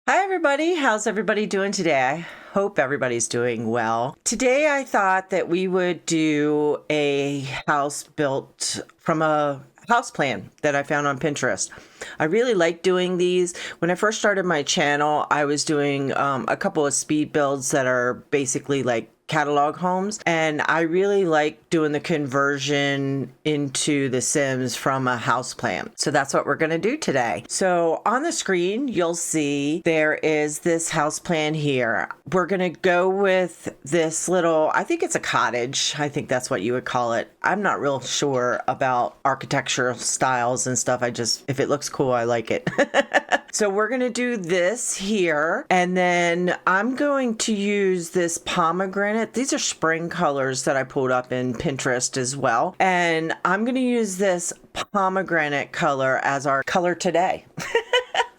Hi, everybody. How's everybody doing today? I hope everybody's doing well. Today, I thought that we would do a house built from a house plan that I found on Pinterest. I really like doing these. When I first started my channel, I was doing a couple of speed builds that are basically like catalog homes, and I really like doing the conversion into the Sims from a house plan. So that's what we're going to do today. So on the screen you'll see there is this house plan here. We're going to go with this little, I think it's a cottage. I think that's what you would call it. I'm not real sure about architectural styles and stuff. If it looks cool, I like it. So we're going to do this here, and then I'm going to use this pomegranate. These are spring colors that I pulled up in Pinterest as well. And I'm going to use this pomegranate color as our color today.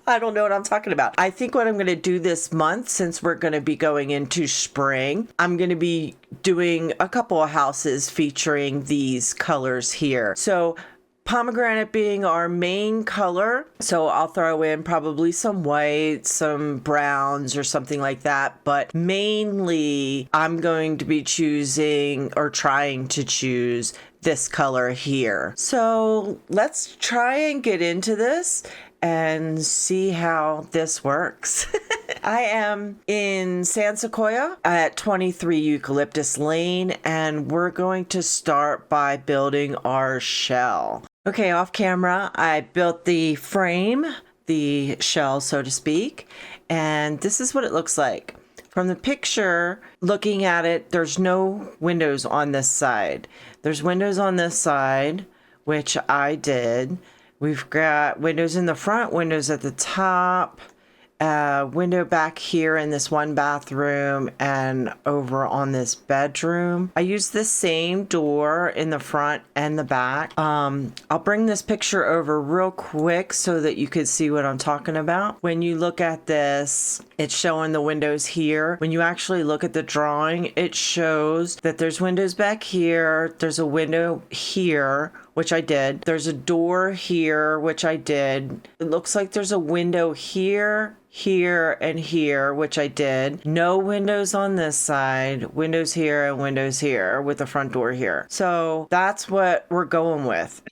I don't know what I'm talking about. I think what I'm going to do this month, since we're going to be going into spring, I'm going to be doing a couple of houses featuring these colors here. So pomegranate being our main color. So I'll throw in probably some whites, some browns or something like that. But mainly I'm going to be choosing or trying to choose this color here. So let's try and get into this and see how this works. I am in San Sequoia at 23 Eucalyptus Lane, and we're going to start by building our shell. Okay, off camera, I built the frame, the shell, so to speak, and this is what it looks like. From the picture, looking at it, there's no windows on this side. There's windows on this side, which I did. We've got windows in the front, windows at the top, window back here in this one bathroom, and over on this bedroom. I used the same door in the front and the back. I'll bring this picture over real quick so that you can see what I'm talking about. When you look at this, it's showing the windows here. When you actually look at the drawing, it shows that there's windows back here. There's a window here, which I did. There's a door here, which I did. It looks like there's a window here, here, and here, which I did. No windows on this side, windows here and windows here with the front door here. So that's what we're going with.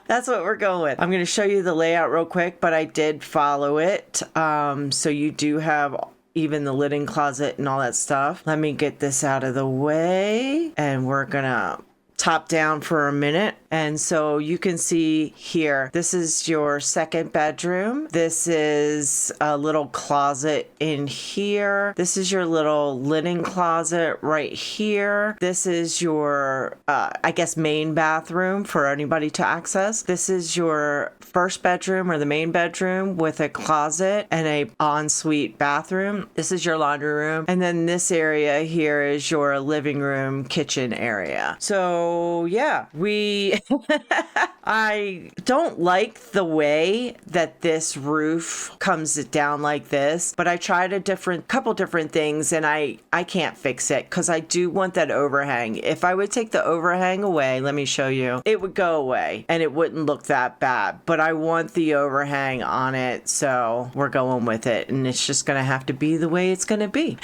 That's what we're going with. I'm going to show you the layout real quick, but I did follow it. So you do have even the linen closet and all that stuff. Let me get this out of the way, and we're going to top down for a minute. And so you can see here, this is your second bedroom. This is a little closet in here. This is your little linen closet right here. This is your, I guess, main bathroom for anybody to access. This is your first bedroom or the main bedroom with a closet and a ensuite bathroom. This is your laundry room. And then this area here is your living room, kitchen area. So yeah, I don't like the way that this roof comes down like this, but I tried couple different things, and I can't fix it because I do want that overhang. If I would take the overhang away, let me show you, it would go away and it wouldn't look that bad, but I want the overhang on it. So we're going with it, and it's just going to have to be the way it's going to be.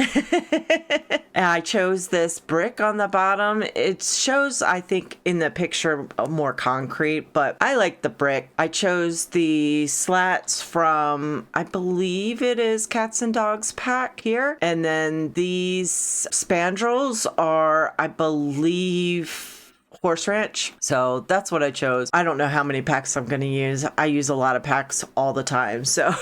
I chose this brick on the bottom. It shows, I think, in the picture more concrete, but I like the brick. I chose the slats from, I believe it is Cats and Dogs pack here. And then these spandrels are, I believe, Horse Ranch. So that's what I chose. I don't know how many packs I'm going to use. I use a lot of packs all the time. So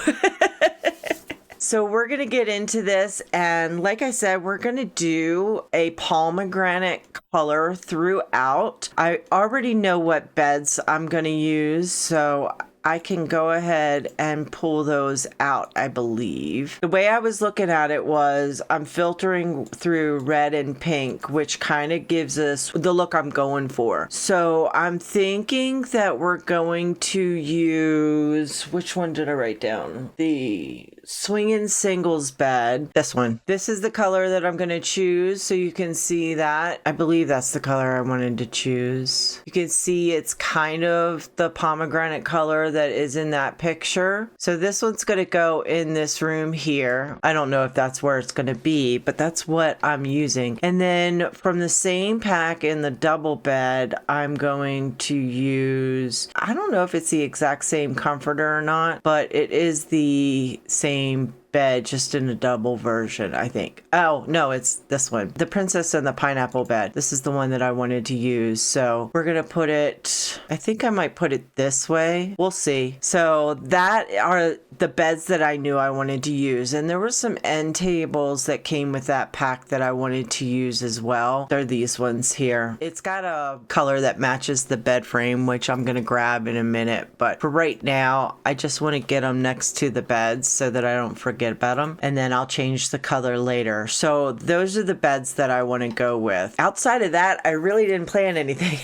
So we're going to get into this, and like I said, we're going to do a pomegranate color throughout. I already know what beds I'm going to use, so I can go ahead and pull those out, I believe. The way I was looking at it was I'm filtering through red and pink, which kind of gives us the look I'm going for. So I'm thinking that we're going to use, which one did I write down? The swinging singles bed. This one. This is the color that I'm going to choose, so you can see that. I believe that's the color I wanted to choose. You can see it's kind of the pomegranate color color that is in that picture. So this one's going to go in this room here. I don't know if that's where it's going to be, but that's what I'm using. And then from the same pack in the double bed, I'm going to use, I don't know if it's the exact same comforter or not, but it is the same bed, just in a double version, I think. Oh, no, it's this one. The Princess and the Pineapple bed. This is the one that I wanted to use. So we're going to put it, I think I might put it this way. We'll see. So that are the beds that I knew I wanted to use. And there were some end tables that came with that pack that I wanted to use as well. They're these ones here. It's got a color that matches the bed frame, which I'm going to grab in a minute. But for right now, I just want to get them next to the beds so that I don't forget about them, and then I'll change the color later. So those are the beds that I want to go with. Outside of that, I really didn't plan anything.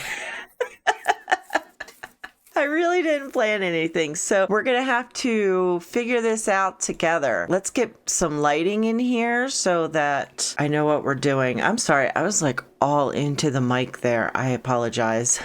I really didn't plan anything. So we're going to have to figure this out together. Let's get some lighting in here so that I know what we're doing. I'm sorry. I was like all into the mic there. I apologize.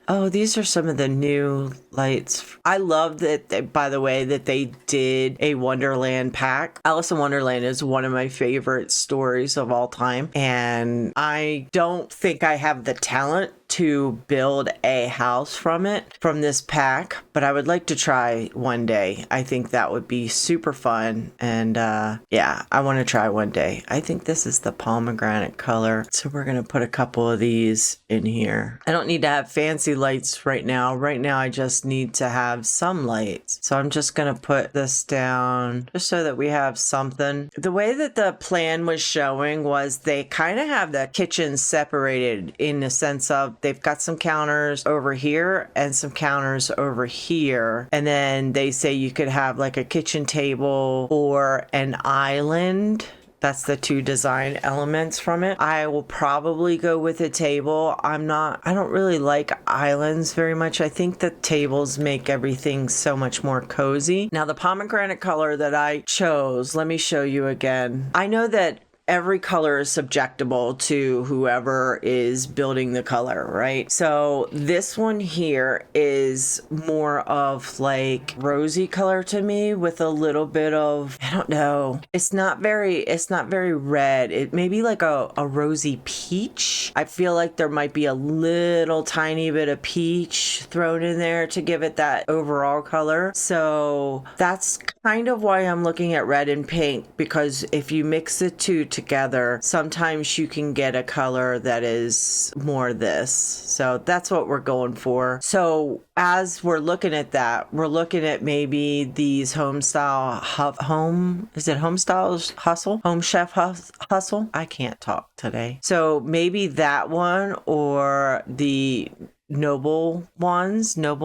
Oh, these are some of the new lights. I love that, by the way, that they did a Wonderland pack. Alice in Wonderland is one of my favorite stories of all time. And I don't think I have the talent to build a house from this pack, but I would like to try one day. I think that would be super fun. And yeah, I want to try one day. I think this is the pomegranate color. So we're going to put a couple of these in here. I don't need to have fancy lights right now. Right now, I just need to have some lights. So I'm just going to put this down just so that we have something. The way that the plan was showing was they kind of have the kitchen separated in the sense of they've got some counters over here and some counters over here. And then they say you could have like a kitchen table or an island. That's the two design elements from it. I will probably go with a table. I don't really like islands very much. I think the tables make everything so much more cozy. Now the pomegranate color that I chose, let me show you again. I know that every color is subjectable to whoever is building the color, right? So this one here is more of like rosy color to me with a little bit of, I don't know. It's not very red. It may be like a rosy peach. I feel like there might be a little tiny bit of peach thrown in there to give it that overall color. So that's kind of why I'm looking at red and pink, because if you mix the two together, sometimes you can get a color that is more this. So that's what we're going for. So as we're looking at that, we're looking at maybe these home style home chef hustle. I can't talk today. So maybe that one or the noble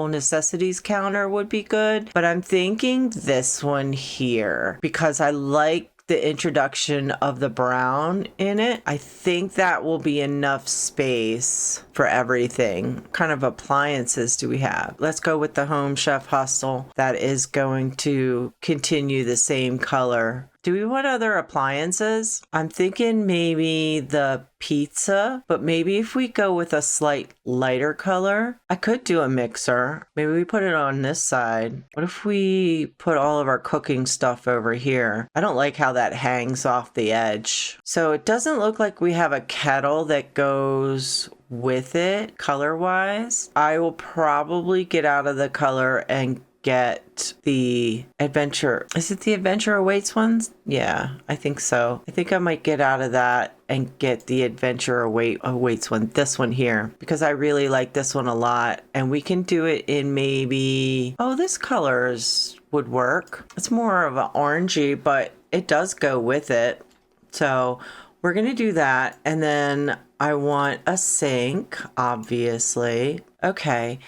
necessities counter would be good, but I'm thinking this one here because I like the introduction of the brown in it. I think that will be enough space for everything. What kind of appliances do we have? Let's go with the Home Chef Hustle. That is going to continue the same color. Do we want other appliances? I'm thinking maybe the pizza, but maybe if we go with a slight lighter color, I could do a mixer. Maybe we put it on this side. What if we put all of our cooking stuff over here? I don't like how that hangs off the edge. So it doesn't look like we have a kettle that goes with it color wise. I will probably get out of the color and get the adventure. Is it the adventure awaits ones? Yeah, I think so. I think I might get out of that and get the adventure awaits one, this one here, because I really like this one a lot. And we can do it in maybe, oh, this colors would work. It's more of an orangey, but it does go with it. So we're going to do that. And then I want a sink, obviously. Okay.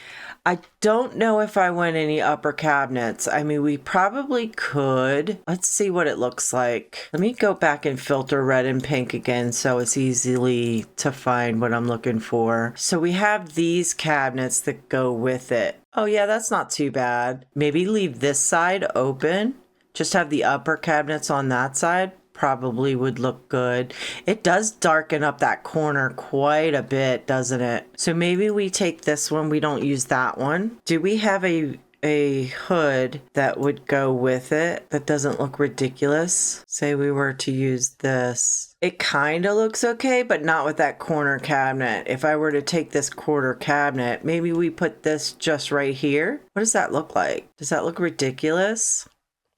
I don't know if I want any upper cabinets. I mean, we probably could. Let's see what it looks like. Let me go back and filter red and pink again so it's easily to find what I'm looking for. So we have these cabinets that go with it. Oh yeah, that's not too bad. Maybe leave this side open. Just have the upper cabinets on that side. Probably would look good. It does darken up that corner quite a bit, doesn't it? So maybe we take this one. We don't use that one. Do we have a a hood that would go with it that doesn't look ridiculous. Say we were to use this. It kind of looks okay, but not with that corner cabinet. If I were to take this corner cabinet, maybe we put this just right here. What does that look like? Does that look ridiculous?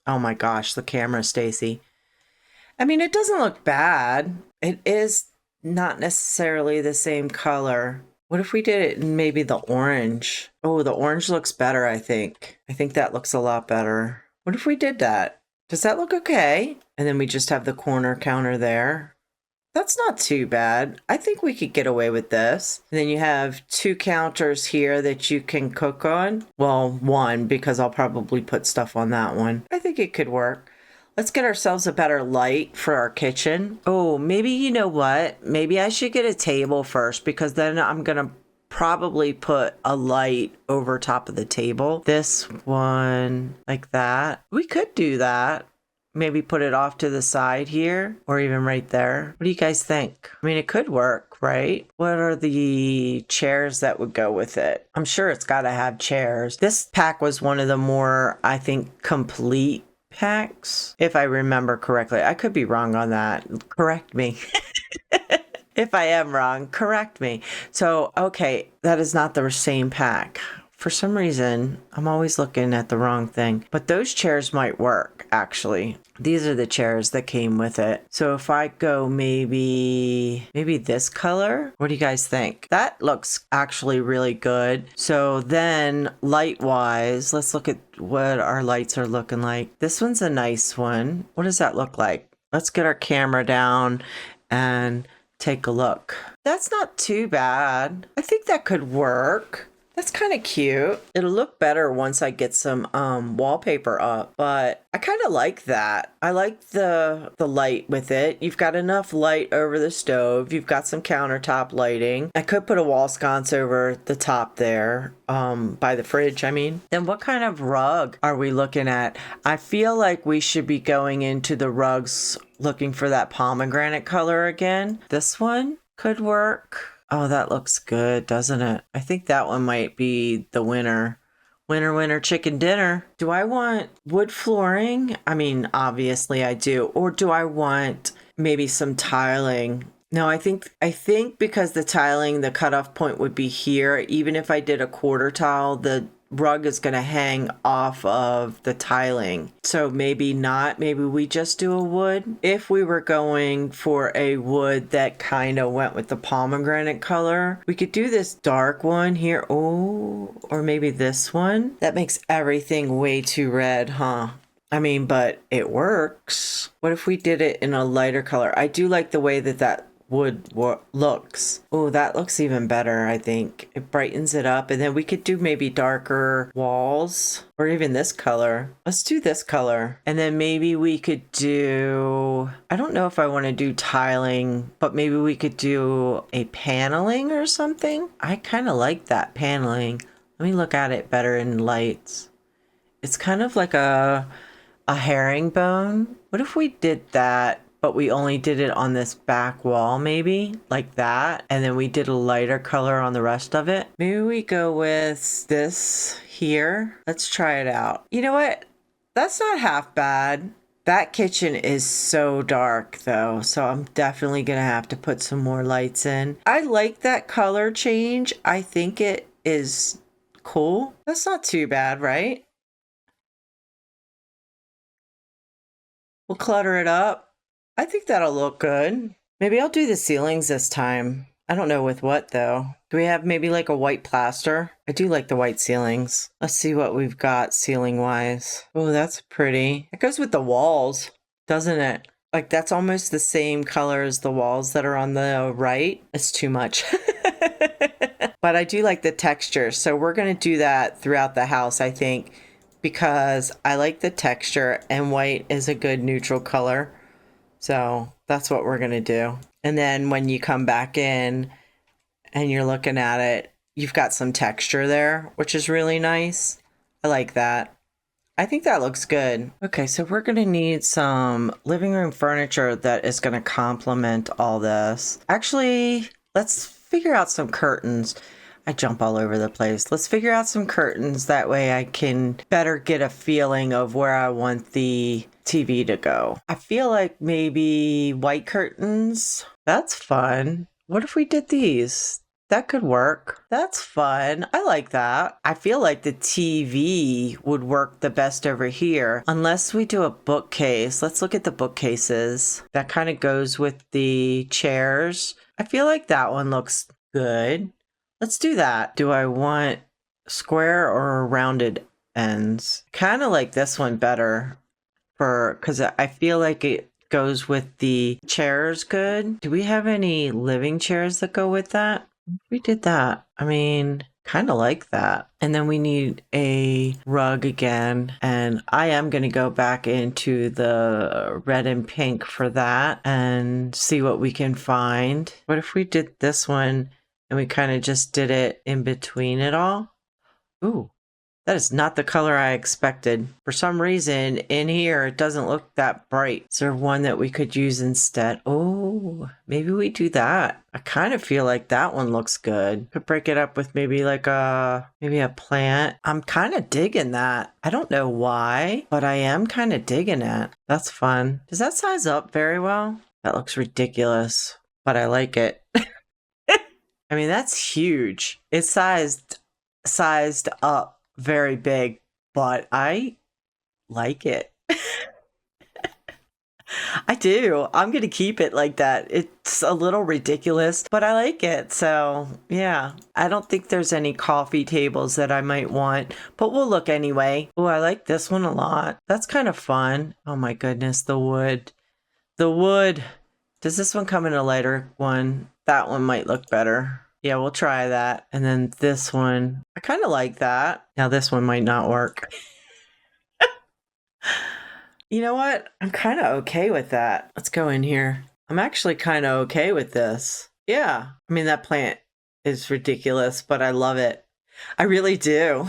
Oh my gosh, the camera, Stacy. I mean, it doesn't look bad. It is not necessarily the same color. What if we did it in maybe the orange? Oh, the orange looks better, I think. I think that looks a lot better. What if we did that? Does that look okay? And then we just have the corner counter there. That's not too bad. I think we could get away with this. And then you have 2 counters here that you can cook on. Well, 1, because I'll probably put stuff on that one. I think it could work. Let's get ourselves a better light for our kitchen. Oh, maybe you know what? Maybe I should get a table first, because then I'm going to probably put a light over top of the table. This one like that. We could do that. Maybe put it off to the side here, or even right there. What do you guys think? I mean, it could work, right? What are the chairs that would go with it? I'm sure it's got to have chairs. This pack was one of the more, I think, complete packs, if I remember correctly. I could be wrong on that. Correct me. If I am wrong, correct me. So, okay, that is not the same pack. For some reason, I'm always looking at the wrong thing. But those chairs might work, actually. These are the chairs that came with it. So if I go maybe this color, what do you guys think? That looks actually really good. So then light-wise, let's look at what our lights are looking like. This one's a nice one. What does that look like? Let's get our camera down and take a look. That's not too bad. I think that could work. That's kind of cute. It'll look better once I get some wallpaper up, but I kind of like that. I like the light with it. You've got enough light over the stove. You've got some countertop lighting. I could put a wall sconce over the top there, by the fridge, I mean. Then what kind of rug are we looking at? I feel like we should be going into the rugs looking for that pomegranate color again. This one could work. Oh, that looks good, doesn't it? I think that one might be the winner. Winner, winner, chicken dinner. Do I want wood flooring? I mean, obviously I do. Or do I want maybe some tiling? No, I think because the tiling, the cutoff point would be here. Even if I did a quarter tile, the rug is going to hang off of the tiling. So maybe not. Maybe we just do a wood. If we were going for a wood that kind of went with the pomegranate color, we could do this dark one here. Oh, or maybe this one. That makes everything way too red, huh? I mean, but it works. What if we did it in a lighter color? I do like the way that wood looks. Oh, that looks even better, I think. It brightens it up. And then we could do maybe darker walls, or even this color. Let's do this color. And then maybe we could do, I don't know if I want to do tiling, but maybe we could do a paneling or something. I kind of like that paneling. Let me look at it better in lights. It's kind of like a herringbone. What if we did that, but we only did it on this back wall, maybe like that, and then we did a lighter color on the rest of it? Maybe we go with this here. Let's try it out. You know what? That's not half bad. That kitchen is so dark though, so I'm definitely gonna have to put some more lights in. I like that color change. I think it is cool. That's not too bad, right? We'll clutter it up. I think that'll look good. Maybe I'll do the ceilings this time. I don't know with what though. Do we have maybe like a white plaster? I do like the white ceilings. Let's see what we've got ceiling wise. Oh, that's pretty. It goes with the walls, doesn't it? Like that's almost the same color as the walls that are on the right. It's too much. But I do like the texture. So we're going to do that throughout the house, I think, because I like the texture and white is a good neutral color. So that's what we're going to do. And then when you come back in and you're looking at it, you've got some texture there, which is really nice. I like that. I think that looks good. Okay, so we're going to need some living room furniture that is going to complement all this. Actually, let's figure out some curtains. I jump all over the place. Let's figure out some curtains. That way I can better get a feeling of where I want the TV to go. I feel like maybe white curtains. That's fun. What if we did these? That could work. That's fun. I like that. I feel like the TV would work the best over here, unless we do a bookcase. Let's look at the bookcases. That kind of goes with the chairs. I feel like that one looks good. Let's do that. Do I want square or rounded ends? Kind of like this one better because I feel like it goes with the chairs good. Do we have any living chairs that go with that? We did that. I mean, kind of like that. And then we need a rug again. And I am going to go back into the red and pink for that and see what we can find. What if we did this one and we kind of just did it in between it all? Ooh, that is not the color I expected. For some reason in here, it doesn't look that bright. Is there one that we could use instead? Oh, maybe we do that. I kind of feel like that one looks good. Could break it up with maybe like maybe a plant. I'm kind of digging that. I don't know why, but I am kind of digging it. That's fun. Does that size up very well? That looks ridiculous, but I like it. I mean, that's huge. It's sized up very big, but I like it. I do. I'm going to keep it like that. It's a little ridiculous, but I like it. So yeah, I don't think there's any coffee tables that I might want, but we'll look anyway. Oh, I like this one a lot. That's kind of fun. Oh my goodness, the wood. The wood. Does this one come in a lighter one? That one might look better. Yeah, we'll try that. And then this one, I kind of like that. Now this one might not work. You know what? I'm kind of okay with that. Let's go in here. I'm actually kind of okay with this. Yeah. I mean, that plant is ridiculous, but I love it. I really do.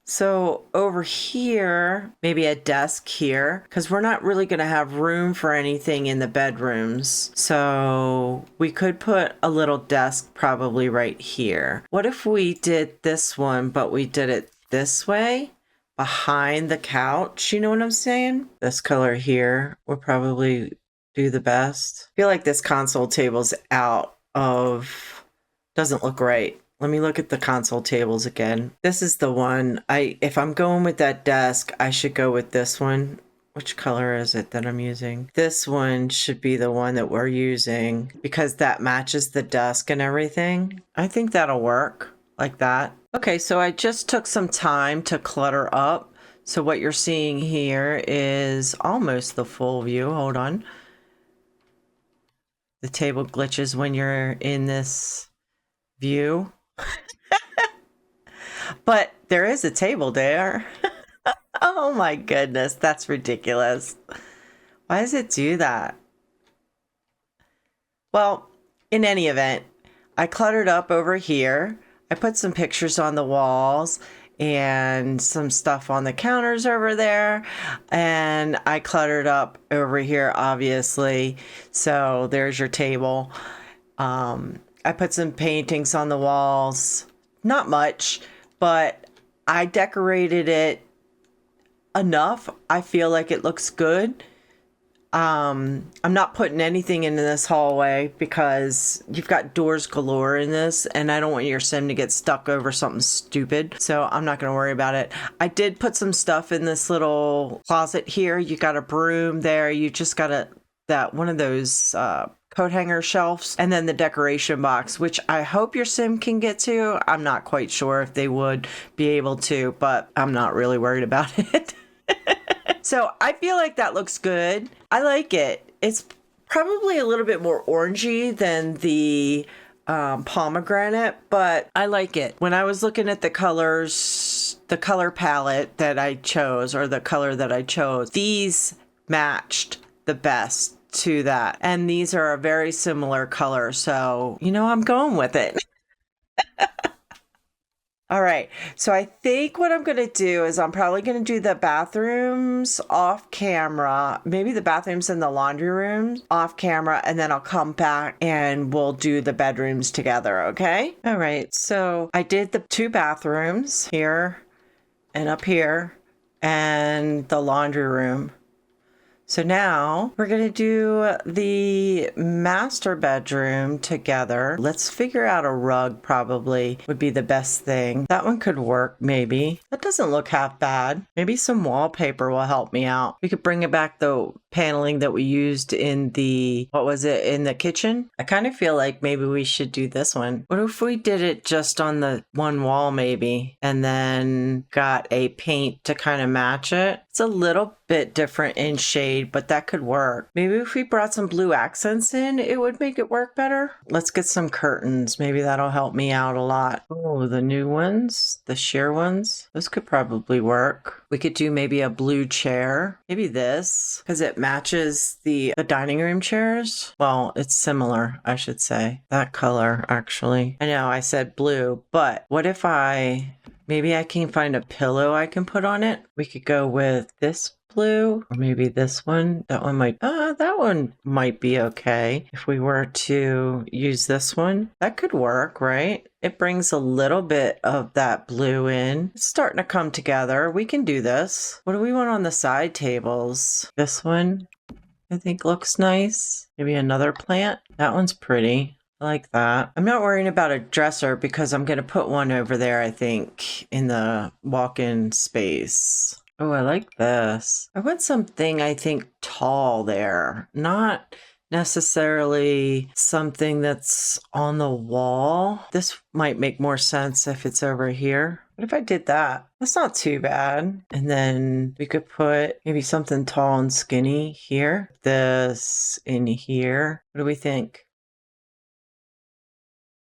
So over here, maybe a desk here, because we're not really going to have room for anything in the bedrooms. So we could put a little desk probably right here. What if we did this one, but we did it this way? Behind the couch, you know what I'm saying? This color here would probably do the best. I feel like this console table's doesn't look right. Let me look at the console tables again. This is the one. If I'm going with that desk, I should go with this one. Which color is it that I'm using? This one should be the one that we're using because that matches the desk and everything. I think that'll work like that. Okay, so I just took some time to clutter up. So what you're seeing here is almost the full view. Hold on. The table glitches when you're in this view. But there is a table there. Oh my goodness, that's ridiculous. Why does it do that? Well, in any event, I cluttered up over here. I put some pictures on the walls and some stuff on the counters over there. And I cluttered up over here, obviously. So there's your table. I put some paintings on the walls. Not much, but I decorated it enough. I feel like it looks good. I'm not putting anything into this hallway because you've got doors galore in this and I don't want your sim to get stuck over something stupid. So I'm not going to worry about it. I did put some stuff in this little closet here. You got a broom there. You just got one of those, coat hanger shelves, and then the decoration box, which I hope your sim can get to. I'm not quite sure if they would be able to, but I'm not really worried about it. So I feel like that looks good. I like it. It's probably a little bit more orangey than the pomegranate, but I like it. When I was looking at the colors, the color palette that I chose, or the color that I chose, these matched the best to that. And these are a very similar color. So, I'm going with it. All right. So I think what I'm going to do is I'm probably going to do the bathrooms off camera, maybe the bathrooms and the laundry rooms off camera, and then I'll come back and we'll do the bedrooms together. Okay. All right. So I did the 2 bathrooms here and up here and the laundry room. So now we're going to do the master bedroom together. Let's figure out a rug probably would be the best thing. That one could work maybe. That doesn't look half bad. Maybe some wallpaper will help me out. We could bring it back the paneling that we used in the, what was it, in the kitchen? I kind of feel like maybe we should do this one. What if we did it just on the one wall maybe and then got a paint to kind of match it? It's a little bit different in shade, but that could work. Maybe if we brought some blue accents in, it would make it work better. Let's get some curtains. Maybe that'll help me out a lot. Oh, the new ones, the sheer ones, those could probably work. We could do maybe a blue chair, maybe this, because it matches the dining room chairs. Well, it's similar, I should say. That color, actually. I know I said blue, but what if maybe I can find a pillow I can put on it? We could go with this blue, or maybe this one. That one might be okay. If we were to use this one, that could work, right? It brings a little bit of that blue in. It's starting to come together. We can do this. What do we want on the side tables? This one, I think looks nice. Maybe another plant. That one's pretty. I like that. I'm not worrying about a dresser because I'm going to put one over there, I think, in the walk-in space. Oh, I like this. I want something, I think, tall there. Not necessarily something that's on the wall. This might make more sense if it's over here. What if I did that? That's not too bad. And then we could put maybe something tall and skinny here. This in here. What do we think?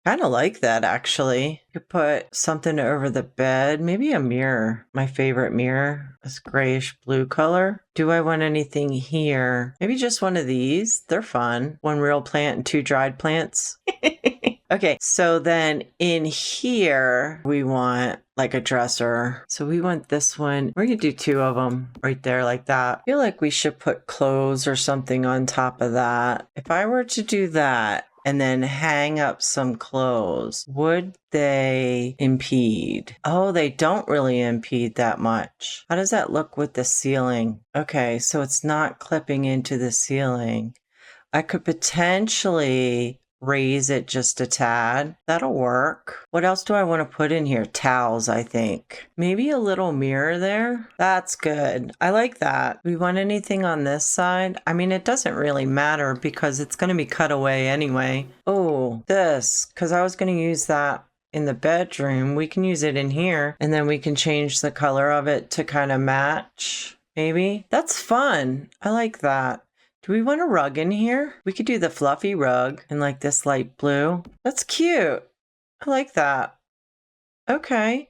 Kind of like that, actually. You could put something over the bed, maybe a mirror. My favorite mirror, this grayish blue color. Do I want anything here? Maybe just one of these. They're fun. 1 real plant and 2 dried plants. Okay, so then in here, we want like a dresser. So we want this one. We're gonna do 2 of them right there like that. I feel like we should put clothes or something on top of that. If I were to do that, and then hang up some clothes, would they impede? Oh, they don't really impede that much. How does that look with the ceiling? Okay, so it's not clipping into the ceiling. I could potentially raise it just a tad. That'll work. What else do I want to put in here? Towels, I think. Maybe a little mirror there. That's good. I like that. We want anything on this side? I mean, it doesn't really matter because it's going to be cut away anyway. Oh, this, because I was going to use that in the bedroom. We can use it in here and then we can change the color of it to kind of match. Maybe. That's fun. I like that. Do we want a rug in here? We could do the fluffy rug in like this light blue. That's cute. I like that. Okay.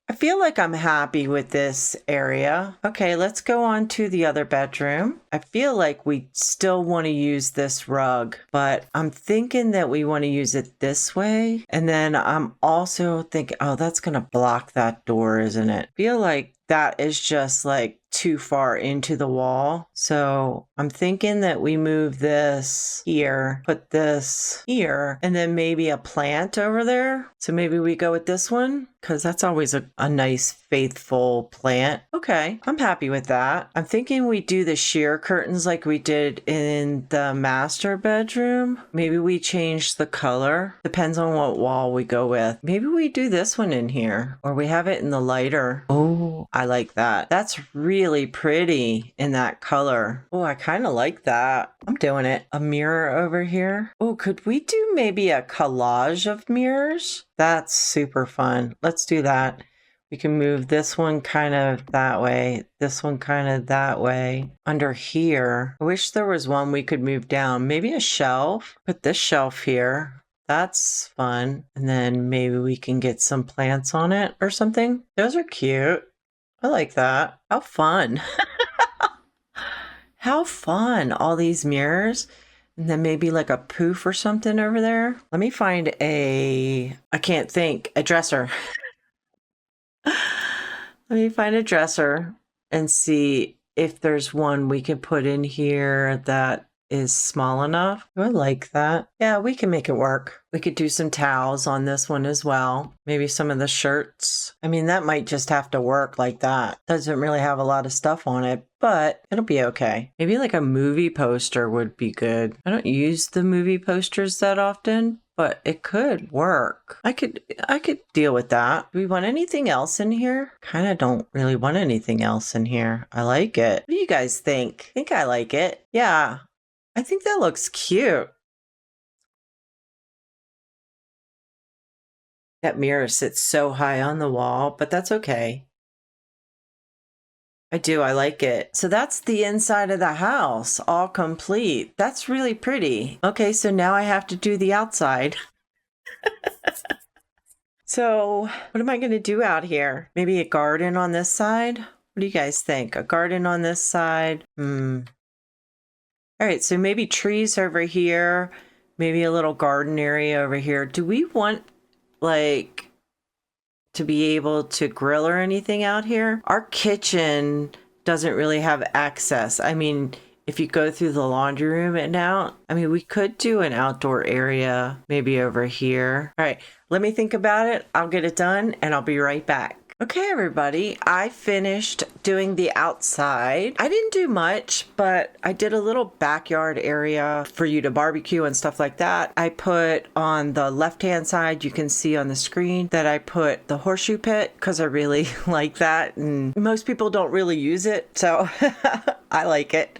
I feel like I'm happy with this area. Okay, let's go on to the other bedroom. I feel like we still want to use this rug, but I'm thinking that we want to use it this way. And then I'm also thinking, oh, that's going to block that door, isn't it? I feel like that is just like too far into the wall. So I'm thinking that we move this here, put this here, and then maybe a plant over there. So maybe we go with this one because that's always a nice faithful plant. Okay, I'm happy with that. I'm thinking we do the sheer curtains like we did in the master bedroom. Maybe we change the color. Depends on what wall we go with. Maybe we do this one in here or we have it in the lighter. Oh, I like that. That's really pretty in that color. Oh, I kind of like that. I'm doing it. A mirror over here. Oh, could we do maybe a collage of mirrors? That's super fun. Let's do that. We can move this one kind of that way, this one kind of that way. Under here, I wish there was one we could move down. Maybe a shelf. Put this shelf here. That's fun. And then maybe we can get some plants on it or something. Those are cute. I like that. How fun. How fun. All these mirrors. And then maybe like a poof or something over there. Let me find a dresser. Let me find a dresser and see if there's one we can put in here that is small enough. I like that. Yeah, we can make it work. We could do some towels on this one as well. Maybe some of the shirts. I mean, that might just have to work like that. Doesn't really have a lot of stuff on it, but it'll be okay. Maybe like a movie poster would be good. I don't use the movie posters that often, but it could work. I could deal with that. Do we want anything else in here? Kind of don't really want anything else in here. I like it. What do you guys think? I think I like it. Yeah, I think that looks cute. That mirror sits so high on the wall, but that's okay. I do. I like it. So that's the inside of the house, all complete. That's really pretty. Okay, so now I have to do the outside. So what am I going to do out here? Maybe a garden on this side? What do you guys think? A garden on this side? All right, so maybe trees over here, maybe a little garden area over here. Do we want like to be able to grill or anything out here? Our kitchen doesn't really have access. I mean, if you go through the laundry room and out, I mean, we could do an outdoor area maybe over here. All right, let me think about it. I'll get it done and I'll be right back. Okay, everybody, I finished doing the outside. I didn't do much, but I did a little backyard area for you to barbecue and stuff like that. I put on the left-hand side, you can see on the screen that I put the horseshoe pit because I really like that. And most people don't really use it, so I like it.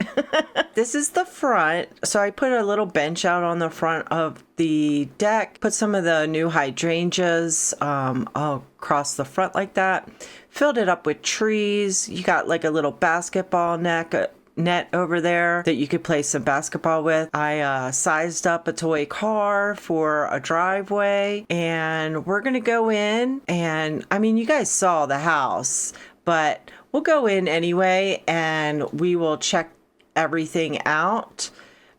This is the front. So I put a little bench out on the front of the deck, put some of the new hydrangeas across the front like that, filled it up with trees. You got like a little basketball net over there that you could play some basketball with. I sized up a toy car for a driveway, and we're gonna go in, and I mean, you guys saw the house, but we'll go in anyway and we will check everything out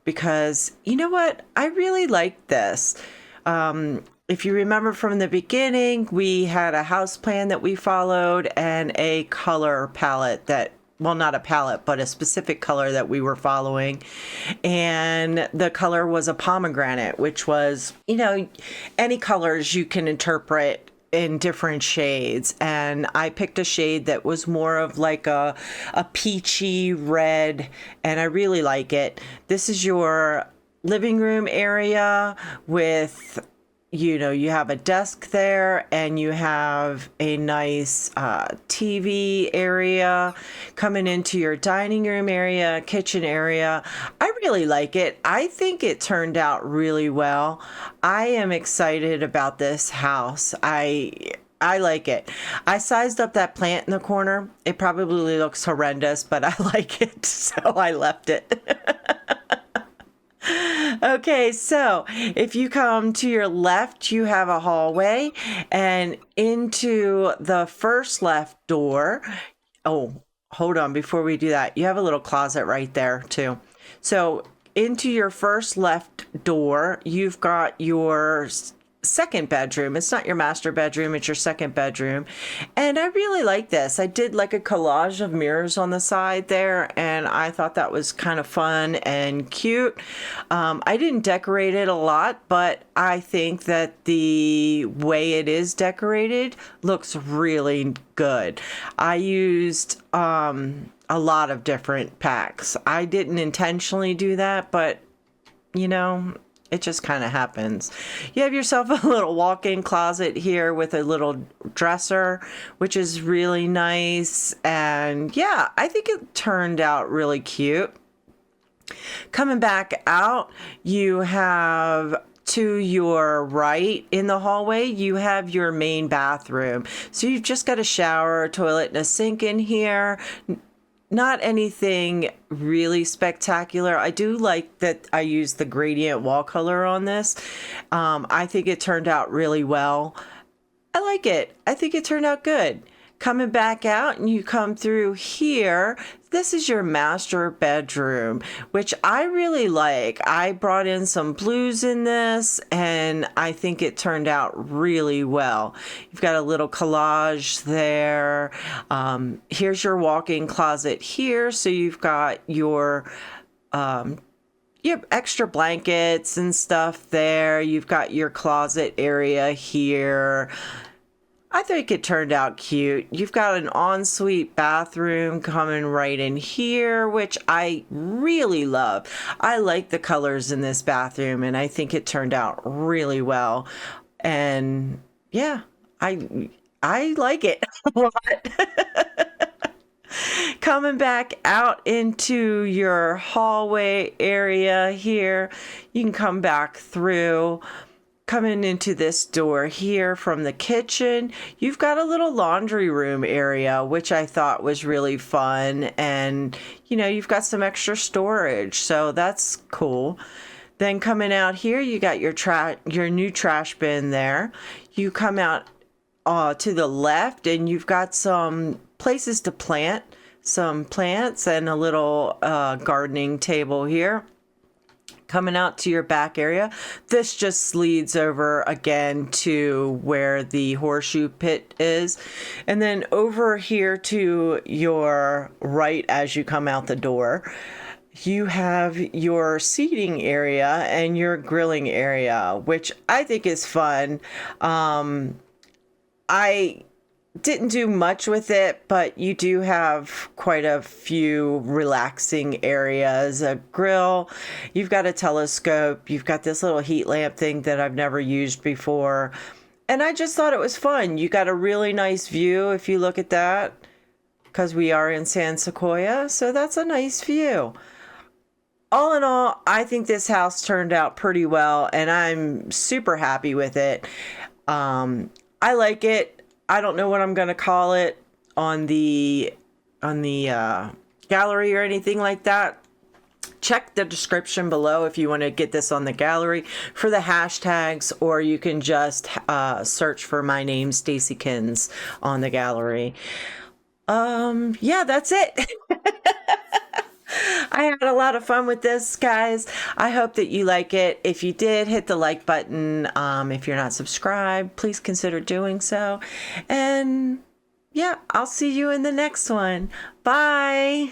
because you know what? I really like this. If you remember from the beginning, we had a house plan that we followed and a color palette that, well, not a palette, but a specific color that we were following. And the color was a pomegranate, which was, you know, any colors you can interpret in different shades. And I picked a shade that was more of like a peachy red, and I really like it. This is your living room area with, you know, you have a desk there and you have a nice TV area coming into your dining room area, kitchen area. I really like it. I think it turned out really well. I am excited about this house. I like it. I sized up that plant in the corner. It probably looks horrendous, but I like it, so I left it. Okay, so if you come to your left, you have a hallway, and into the first left door, oh, hold on, before we do that, you have a little closet right there too. So into your first left door, you've got your second bedroom. It's not your master bedroom, it's your second bedroom. And I really like this. I did like a collage of mirrors on the side there, and I thought that was kind of fun and cute. I didn't decorate it a lot, but I think that the way it is decorated looks really good. I used a lot of different packs. I didn't intentionally do that, but you know, it just kind of happens. You have yourself a little walk-in closet here with a little dresser, which is really nice. And yeah, I think it turned out really cute. Coming back out, you have to your right in the hallway, you have your main bathroom. So you've just got a shower, a toilet, and a sink in here. Not anything really spectacular. I do like that I used the gradient wall color on this. I think it turned out really well. I like it. I think it turned out good. Coming back out and you come through here, this is your master bedroom, which I really like. I brought in some blues in this and I think it turned out really well. You've got a little collage there. Here's your walk-in closet here. So you've got your you have extra blankets and stuff there. You've got your closet area here. I think it turned out cute. You've got an ensuite bathroom coming right in here, which I really love. I like the colors in this bathroom and I think it turned out really well. And yeah, I like it a lot. Coming back out into your hallway area here, you can come back through. Coming into this door here from the kitchen, you've got a little laundry room area, which I thought was really fun. And, you know, you've got some extra storage, so that's cool. Then coming out here, you got your new trash bin there. You come out to the left and you've got some places to plant some plants and a little gardening table here. Coming out to your back area, this just leads over again to where the horseshoe pit is. And then over here to your right as you come out the door, you have your seating area and your grilling area, which I think is fun. I didn't do much with it, but you do have quite a few relaxing areas. A grill, you've got a telescope, you've got this little heat lamp thing that I've never used before. And I just thought it was fun. You got a really nice view if you look at that, because we are in San Sequoia, so that's a nice view. All in all, I think this house turned out pretty well, and I'm super happy with it. I like it. I don't know what I'm going to call it on the gallery or anything like that. Check the description below if you want to get this on the gallery for the hashtags, or you can just search for my name, staceykinnz, on the gallery. Yeah, that's it. I had a lot of fun with this, guys. I hope that you like it. If you did, hit the like button. If you're not subscribed, please consider doing so. And yeah, I'll see you in the next one. Bye.